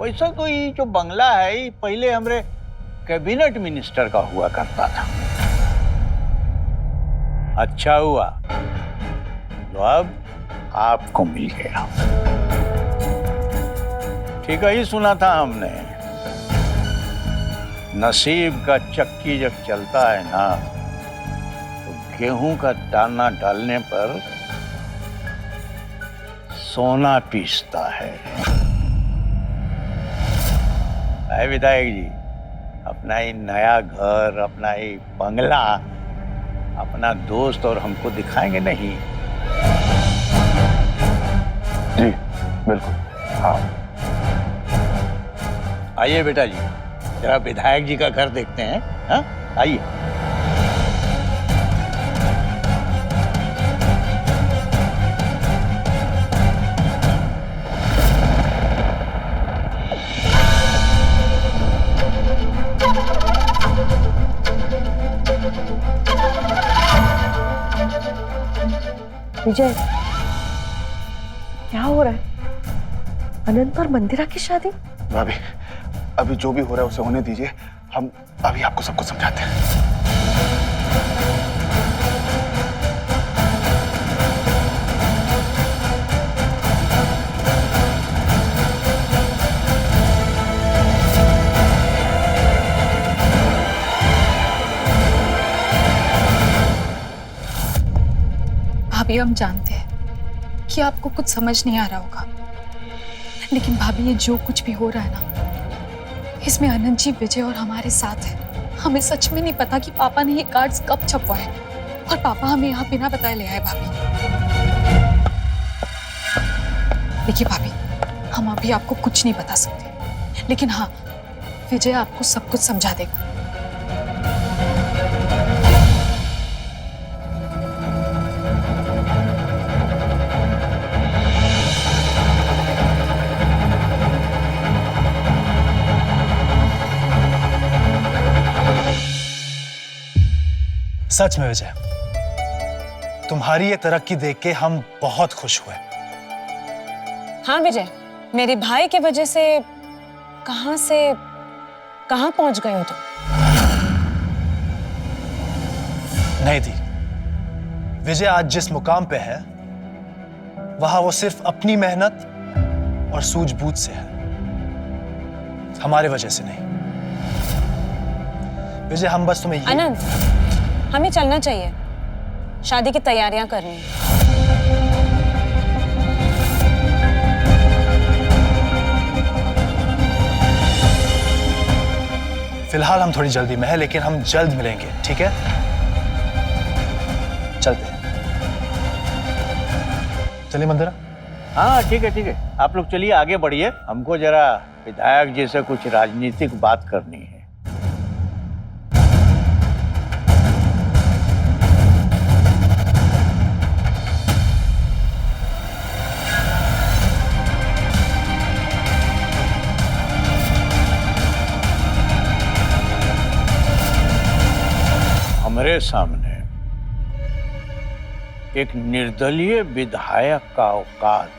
वैसा तो ये जो बंगला है ये पहले हमरे कैबिनेट मिनिस्टर का हुआ करता था। अच्छा हुआ जो अब आपको मिल गया। ठीक है, ही सुना था हमने, नसीब का चक्की जब चलता है ना तो गेहूं का दाना डालने पर सोना पीसता है। विधायक जी, अपना ही नया घर, अपना ही बंगला, अपना दोस्त और हमको दिखाएंगे नहीं? जी बिल्कुल, हाँ। आइए बेटा जी, जरा विधायक जी का घर देखते हैं। हाँ, आइए। विजय, क्या हो रहा है? अनंत और मंदिरा की शादी? भाभी, अभी जो भी हो रहा है उसे होने दीजिए। हम अभी आपको सब कुछ समझाते हैं। भाभी, हम जानते हैं कि आपको कुछ समझ नहीं आ रहा होगा, लेकिन भाभी ये जो कुछ भी हो रहा है ना, इसमें अनंत जी, विजय और हमारे साथ है। हमें सच में नहीं पता कि पापा ने ये कार्ड्स कब छपवाए और पापा हमें यहाँ बिना बताए ले आए। भाभी देखिए भाभी, हम अभी आपको कुछ नहीं बता सकते, लेकिन हाँ, विजय आपको सब कुछ समझा देगा। सच में विजय, तुम्हारी ये तरक्की देख के हम बहुत खुश हुए। हाँ विजय, मेरे भाई के वजह से कहां पहुंच गए हो तुम। नहीं दी, विजय आज जिस मुकाम पे है वहां वो सिर्फ अपनी मेहनत और सूझबूझ से है, हमारे वजह से नहीं। विजय, हम बस तुम्हें अनंत, हमें चलना चाहिए, शादी की तैयारियां करनी है। फिलहाल हम थोड़ी जल्दी में है, लेकिन हम जल्द मिलेंगे, ठीक है? चलते हैं। चलिए मंदिरा। हाँ ठीक है ठीक है, आप लोग चलिए आगे बढ़िए, हमको जरा विधायक जी से कुछ राजनीतिक बात करनी है। हमारे सामने एक निर्दलीय विधायक का औकात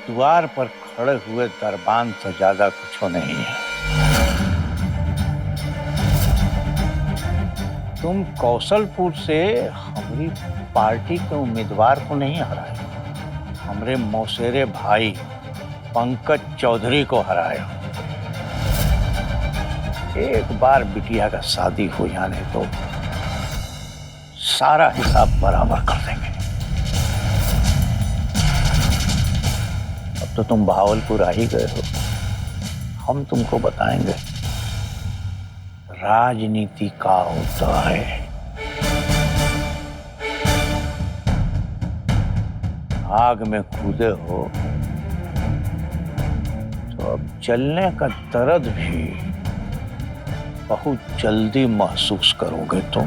द्वार पर खड़े हुए दरबान से ज्यादा कुछ नहीं है। तुम कौशलपुर से हमारी पार्टी के उम्मीदवार को नहीं हराए, हमारे मौसेरे भाई पंकज चौधरी को हराए। एक बार बिटिया का शादी हो जाने तो सारा हिसाब बराबर कर देंगे। अब तो तुम भावलपुर आ ही गए हो, हम तुमको बताएंगे राजनीति का होता है। आग में कूदे हो तो अब जलने का दर्द भी बहुत जल्दी महसूस करोगे तुम,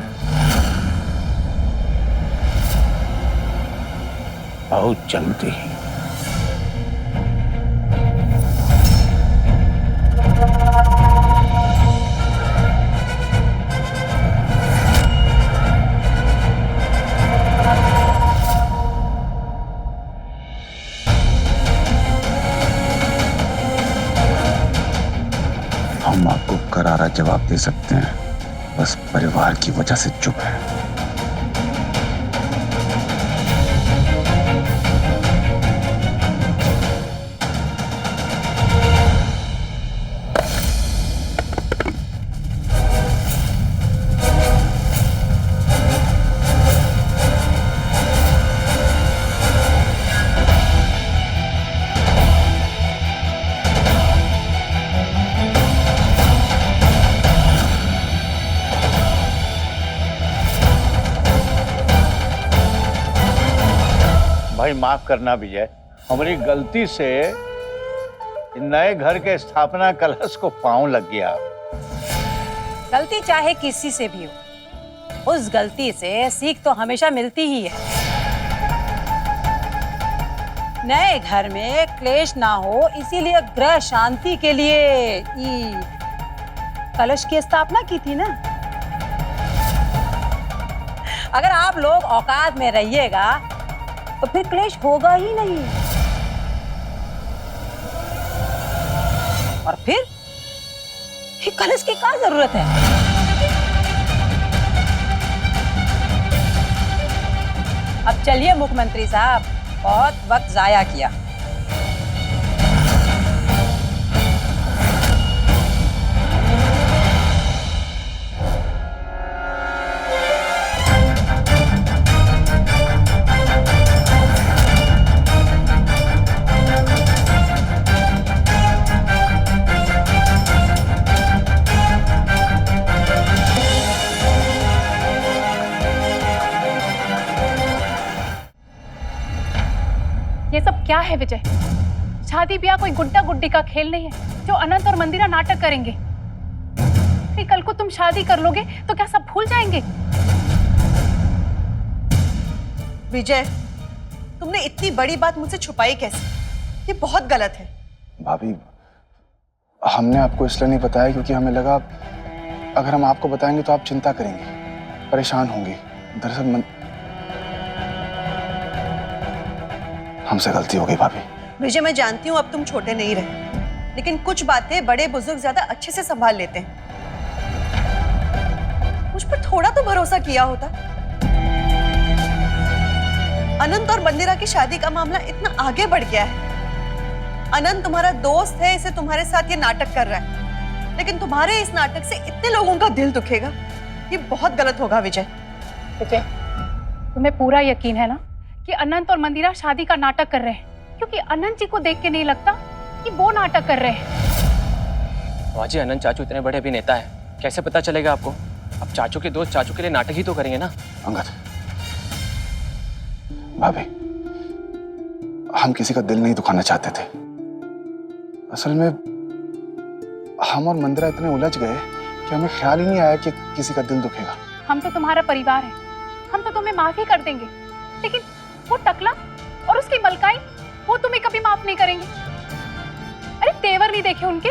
बहुत जल्दी। करारा जवाब दे सकते हैं, बस परिवार की वजह से चुप है। भाई माफ करना विजय, हमारी गलती से नए घर के स्थापना कलश को पांव लग गया। गलती चाहे किसी से भी हो, उस गलती से सीख तो हमेशा मिलती ही है। नए घर में क्लेश ना हो, इसीलिए ग्रह शांति के लिए कलश की स्थापना की थी ना। अगर आप लोग औकात में रहिएगा तो फिर क्लेश होगा ही नहीं। और फिर ये कलश की क्या जरूरत है? अब चलिए मुख्यमंत्री साहब, बहुत वक्त जाया किया। ये सब क्या है विजय? शादी ब्याह कोई गुड्डा गुड्डी का खेल नहीं है जो अनंत और मंदिरा नाटक करेंगे। फिर कल को तुम शादी कर लोगे तो क्या सब भूल जाएंगे? विजय, तुमने इतनी बड़ी बात मुझसे छुपाई कैसे? ये बहुत गलत है। भाभी, हमने आपको इसलिए नहीं बताया क्योंकि हमें लगा अगर हम आपको बताएंगे तो आप चिंता करेंगे, परेशान होंगी। दरअसल हमसे गलती हो गई भाभी। विजय, मैं जानती हूँ अब तुम छोटे नहीं रहे, लेकिन कुछ बातें बड़े बुजुर्ग ज्यादा अच्छे से संभाल लेते हैं। मुझ पर थोड़ा तो भरोसा किया होता। अनंत और मंदिरा की शादी का मामला इतना आगे बढ़ गया है। अनंत तुम्हारा दोस्त है, इसे तुम्हारे साथ ये नाटक कर रहा है, लेकिन तुम्हारे इस नाटक से इतने लोगों का दिल दुखेगा, ये बहुत गलत होगा। विजय, तुम्हें पूरा यकीन है ना कि अनंत और मंदिरा शादी का नाटक कर रहे हैं? क्योंकि अनंत जी को देख के नहीं लगता कि वो नाटक कर रहे हैं। बाजी, अनंत चाचू इतने बड़े अभिनेता है, कैसे पता चलेगा आपको? अब चाचू के दोस्त चाचू के लिए नाटक ही तो करेंगे ना। अंगद, भाभी, हम किसी का दिल नहीं दुखाना चाहते थे। असल में हम और मंदिरा इतने उलझ गए कि हमें ख्याल ही नहीं आया कि किसी का दिल दुखेगा। हम तो तुम्हारा परिवार है, हम तो तुम्हें माफ ही कर देंगे, लेकिन वो टकला और उसकी मलकाई, वो तुम्हें कभी माफ नहीं करेंगे। अरे तेवर नहीं देखे उनके?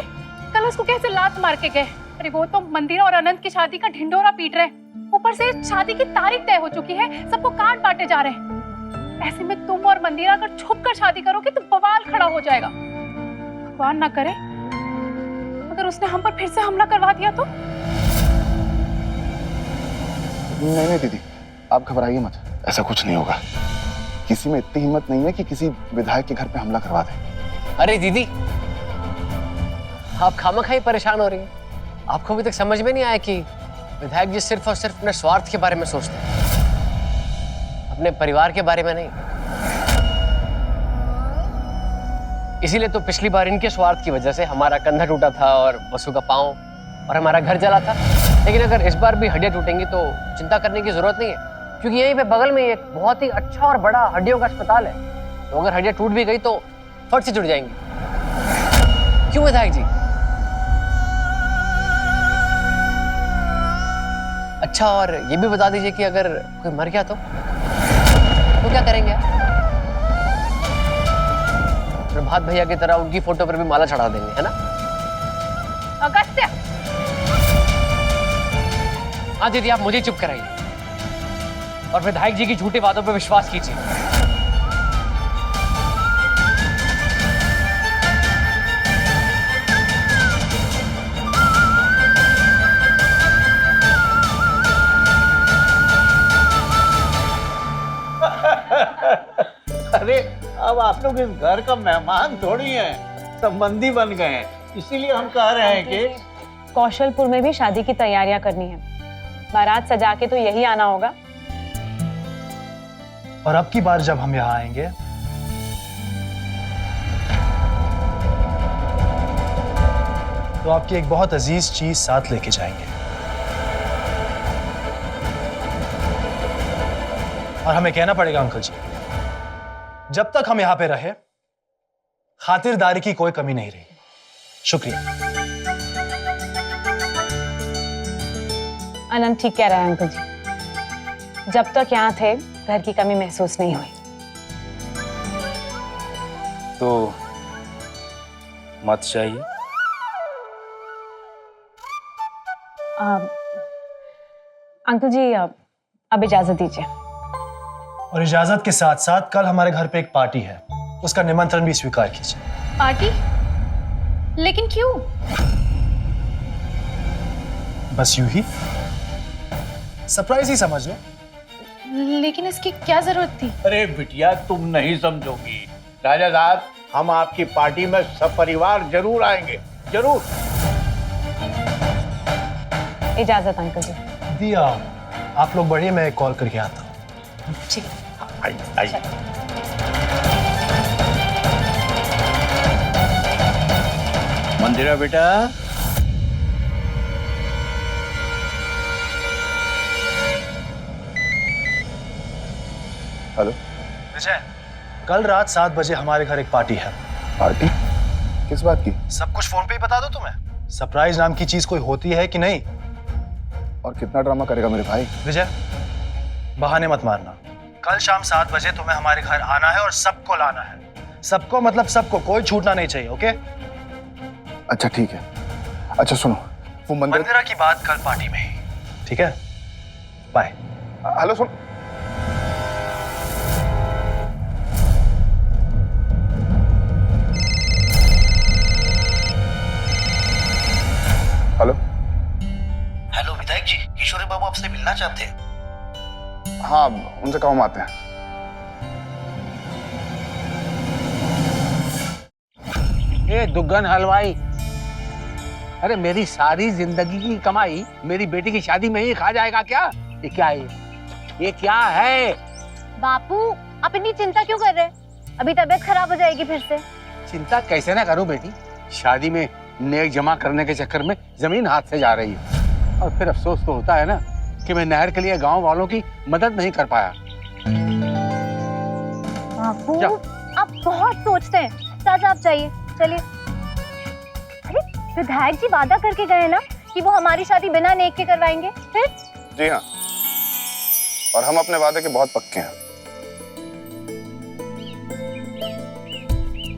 कल उसको कैसे लात मार के गए। अरे वो तो मंदिरा और अनंत की शादी का ढिंढोरा पीट रहे हैं, ऊपर से शादी की तारीख तय हो चुकी है, सबको काट बांटे जा रहे हैं। ऐसे में तुम और मंदिरा अगर छुप कर शादी करोगे तो बवाल खड़ा हो जाएगा। भगवान ना करे अगर उसने हम पर फिर से हमला करवा दिया तो। नहीं नहीं दीदी, आप घबराइए मत, ऐसा कुछ नहीं होगा। किसी में इतनी हिम्मत नहीं है कि किसी विधायक के घर पे हमला करवा दे। अरे दीदी, आप खामखा ही परेशान हो रही हैं। आपको अभी तक समझ में नहीं आया कि विधायक जी सिर्फ और सिर्फ अपने स्वार्थ के बारे में सोचते हैं, अपने परिवार के बारे में नहीं। इसीलिए तो पिछली बार इनके स्वार्थ की वजह से हमारा कंधा टूटा था और वसु का पांव और हमारा घर जला था। लेकिन अगर इस बार भी हड्डियां टूटेंगी तो चिंता करने की जरूरत नहीं है, क्योंकि यहीं पे बगल में एक बहुत ही अच्छा और बड़ा हड्डियों का अस्पताल है। तो अगर हड्डियां टूट भी गई तो फट से जुड़ जाएंगी। क्यों विधायक जी? अच्छा, और ये भी बता दीजिए कि अगर कोई मर गया तो क्या करेंगे? प्रभात भैया की तरह उनकी फोटो पर भी माला चढ़ा देंगे, है ना? अगस्त्य, हाँ दीदी, आप मुझे चुप कराइए और विधायक जी की झूठे वादों पर विश्वास कीजिए। साहब आप लोग इस घर का मेहमान थोड़ी हैं, संबंधी बन गए हैं, इसीलिए हम कह रहे हैं कि कौशलपुर में भी शादी की तैयारियां करनी है। बारात सजा के तो यही आना होगा। और अब की बार जब हम यहाँ आएंगे तो आपकी एक बहुत अजीज चीज साथ लेके जाएंगे। और हमें कहना पड़ेगा अंकल जी, जब तक हम यहां पे रहे खातिरदारी की कोई कमी नहीं रही। शुक्रिया। अनंत ठीक कह रहा है अंकल जी, जब तक यहाँ थे घर की कमी महसूस नहीं हुई। तो मत चाहिए। अंकल जी अब इजाजत दीजिए। और इजाजत के साथ साथ कल हमारे घर पे एक पार्टी है, उसका निमंत्रण भी स्वीकार कीजिए। पार्टी? लेकिन क्यों? बस यूं ही, सरप्राइज ही समझ लो। लेकिन इसकी क्या जरूरत थी? अरे बिटिया तुम नहीं समझोगी। राजा साहब हम आपकी पार्टी में सपरिवार जरूर आएंगे, जरूर। इजाजत अंकल जी। दिया, आप लोग बढ़िए, मैं कॉल करके आता हूँ। ठीक। आइए। मंदिरा बेटा, हेलो विजय, कल रात 7 बजे हमारे घर एक पार्टी है। पार्टी? किस बात की? सब कुछ फोन पे ही बता दो तुम्हें। सरप्राइज नाम की चीज कोई होती है कि नहीं? और कितना ड्रामा करेगा मेरे भाई? विजय, बहाने मत मारना। कल शाम 7 बजे तुम्हें हमारे घर आना है और सबको लाना है। सबको मतलब सबको, कोई छूटना नहीं चाहिए। ओके? अच्छा ठीक है। अच्छा सुनो, वो मंदिरा की बात कल पार्टी में ही, ठीक है? बाय। हेलो सुन, हेलो। हेलो विधायक जी, किशोरी बाबू आपसे मिलना चाहते हैं। हाँ उनसे कहो हम आते हैं। ए दुग्गन हलवाई, अरे मेरी सारी जिंदगी की कमाई मेरी बेटी की शादी में ही खा जाएगा क्या? ये क्या है? ये क्या है? बापू आप इतनी चिंता क्यों कर रहे हैं? अभी तबीयत खराब हो जाएगी फिर से। चिंता कैसे ना करूं बेटी, शादी में नेक जमा करने के चक्कर में जमीन हाथ से जा रही है। और फिर अफसोस तो होता है ना कि मैं नहर के लिए गांव वालों की मदद नहीं कर पाया। बापू आप बहुत सोचते हैं। चाचा आप चाहिए, चलिए। अरे विधायक जी वादा करके गए ना कि वो हमारी शादी बिना नेक के करवाएंगे। फिर? जी हाँ, और हम अपने वादे के बहुत पक्के हैं।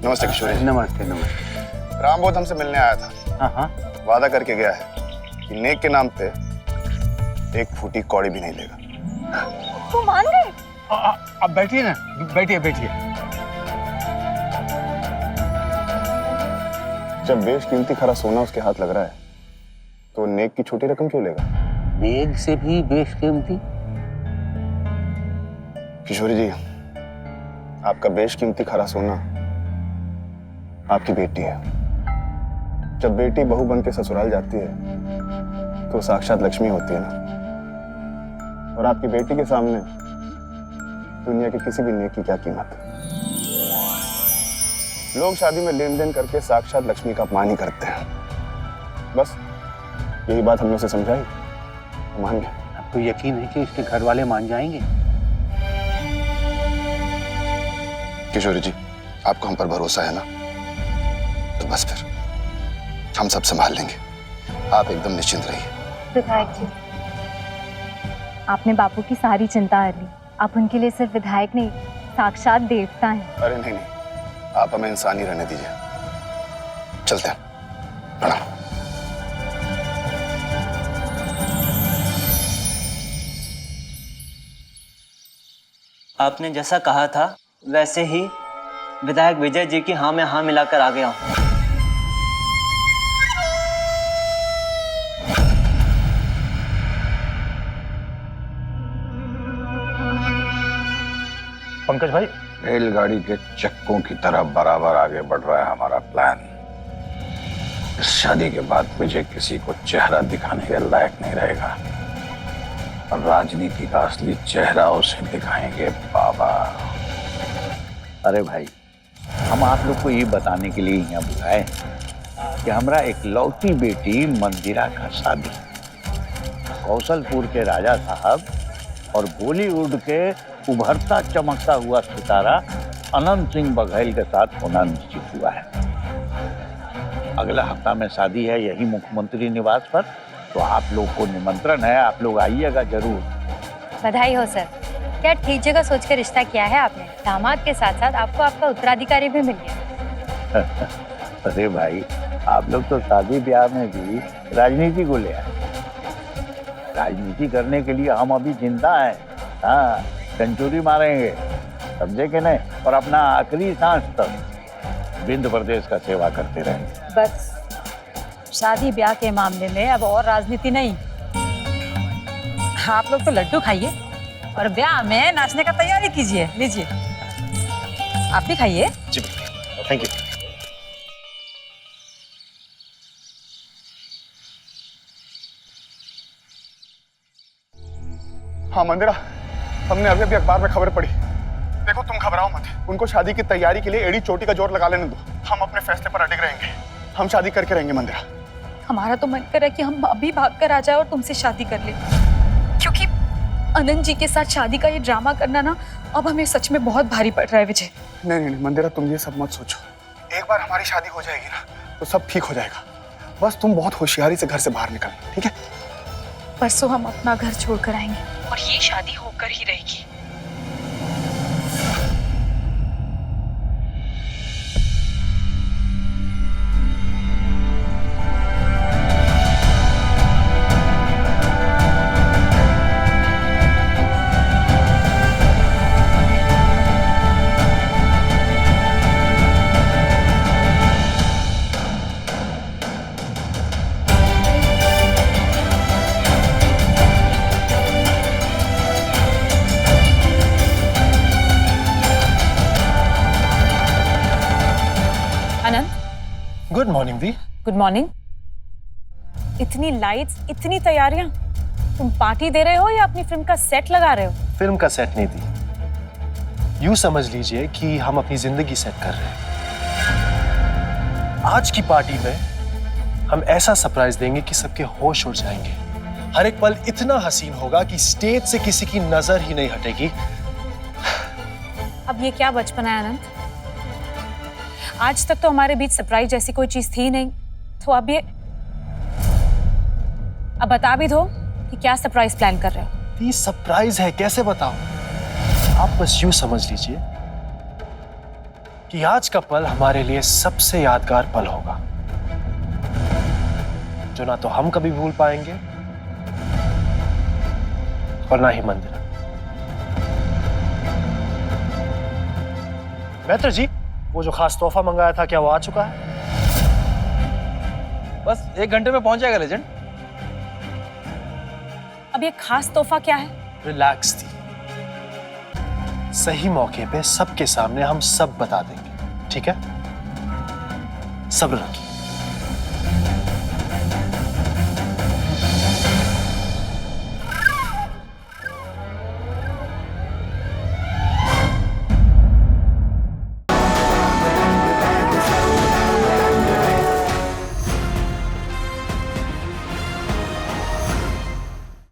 नमस्ते किशोरी जी। नमस्ते नमस्ते। रामबोध हमसे मिलने आया था। हाँ, वादा करके गया है कि नेक के नाम पे एक फूटी कौड़ी भी नहीं लेगा। वो मान गए? अब बैठिए ना, बैठिए बैठिए। जब बेशकीमती खरा सोना उसके हाथ लग रहा है तो नेक की छोटी रकम क्यों लेगा? नेक से भी बेशकीमती? किशोरी जी, आपका बेशकीमती खरा सोना आपकी बेटी है। जब बेटी बहू बन के ससुराल जाती है तो साक्षात लक्ष्मी होती है ना। और आपकी बेटी के सामने दुनिया के किसी भी नेक की क्या कीमत? लोग शादी में लेन देन करके साक्षात लक्ष्मी का अपमान ही करते हैं। बस यही बात हमने उसे समझाई, मान गया। अब तो यकीन है कि इसके घर वाले मान जाएंगे। किशोरी जी, आपको हम पर भरोसा है ना? तो बस फिर हम सब संभाल लेंगे, आप एकदम निश्चिंत रहिए। विधायक जी, आपने बापू की सारी चिंता हर ली। आप उनके लिए सिर्फ विधायक नहीं, साक्षात देवता हैं। अरे नहीं नहीं, आप हमें इंसान ही रहने दीजिए। चलते हैं, प्रणाम। आपने जैसा कहा था वैसे ही विधायक विजय जी की हाँ में हाँ मिलाकर आ गया हूँ। पंकज भाई, रेलगाड़ी के चक्कों की तरह बराबर आगे बढ़ रहा है हमारा प्लान। इस शादी के बाद विजय किसी को चेहरा दिखाने के लायक नहीं रहेगा और राजनीति का असली चेहरा उसे दिखाएंगे बाबा। अरे भाई, हम आप लोग को ये बताने के लिए यहाँ बुलाए हैं कि हमारा एक लौती बेटी मंदिरा का शादी कौशलपुर के राजा साहब और बॉलीवुड के उभरता चमकता हुआ सितारा अनंत सिंह बघेल के साथ होना निश्चित हुआ है। अगला हफ्ता में शादी है यही मुख्यमंत्री निवास पर, तो आप लोग को निमंत्रण है, आप लोग आइएगा जरूर। बधाई हो सर, क्या ठीक जगह सोच कर रिश्ता किया है आपने। दामाद के साथ साथ आपको आपका उत्तराधिकारी भी मिल गया। अरे भाई, आप लोग तो शादी ब्याह में भी राजनीति को ले आए। राजनीति करने के लिए हम अभी जिंदा हैं। हाँ, सेंचुरी मारेंगे, समझे कि नहीं, और अपना आखिरी सांस तक विंध्य प्रदेश का सेवा करते रहेंगे। बस शादी ब्याह के मामले में अब और राजनीति नहीं। आप लोग तो लड्डू खाइए और ब्याह में नाचने का तैयारी कीजिए। लीजिए, आप भी खाइए। जी, थैंक यू। हाँ मंदिरा, हमने अभी अभी अखबार में खबर पढ़ी। देखो तुम घबराओ मत, उनको शादी की तैयारी के लिए एड़ी चोटी का जोर लगा लेने दो। हम अपने फैसले पर अडिग रहेंगे, हम शादी करके रहेंगे मंदिरा। हमारा तो मन कर रहा है कि हम अभी भाग कर आ जाए और तुमसे शादी कर ले, क्योंकि अनंत जी के साथ शादी का ये ड्रामा करना ना अब हमें सच में बहुत भारी पड़ रहा है विजय। नहीं नहीं नहीं मंदिरा, तुम ये सब मत सोचो। एक बार हमारी शादी हो जाएगी ना तो सब ठीक हो जाएगा। बस तुम बहुत होशियारी से घर से बाहर निकलना, ठीक है? परसों हम अपना घर छोड़कर आएंगे और ये शादी होकर ही रहेगी। गुड मॉर्निंग दी। Good morning. इतनी लाइट्स, इतनी तैयारियां, तुम पार्टी दे रहे हो या अपनी फिल्म का सेट लगा रहे हो? फिल्म का सेट नहीं दी, यूं समझ लीजिए कि हम अपनी जिंदगी सेट कर रहे हैं। आज की पार्टी में हम ऐसा सरप्राइज देंगे कि सबके होश उड़ जाएंगे। हर एक पल इतना हसीन होगा कि स्टेज से किसी की नजर ही नहीं हटेगी। अब ये क्या बचपन है अनंत? आज तक तो हमारे बीच सरप्राइज जैसी कोई चीज थी नहीं, तो अब बता भी दो कि क्या सरप्राइज प्लान कर रहे हो? ये सरप्राइज है, कैसे बताऊं? आप बस यूं समझ लीजिए कि आज का पल हमारे लिए सबसे यादगार पल होगा, जो ना तो हम कभी भूल पाएंगे और ना ही मंदिरा। मैत्र जी, वो जो खास तोहफा मंगाया था, क्या वो आ चुका है? बस 1 घंटे में पहुंच जाएगा लेजेंड। अब ये खास तोहफा क्या है? रिलैक्स थी, सही मौके पे सबके सामने हम सब बता देंगे, ठीक है? सब्र रखिए।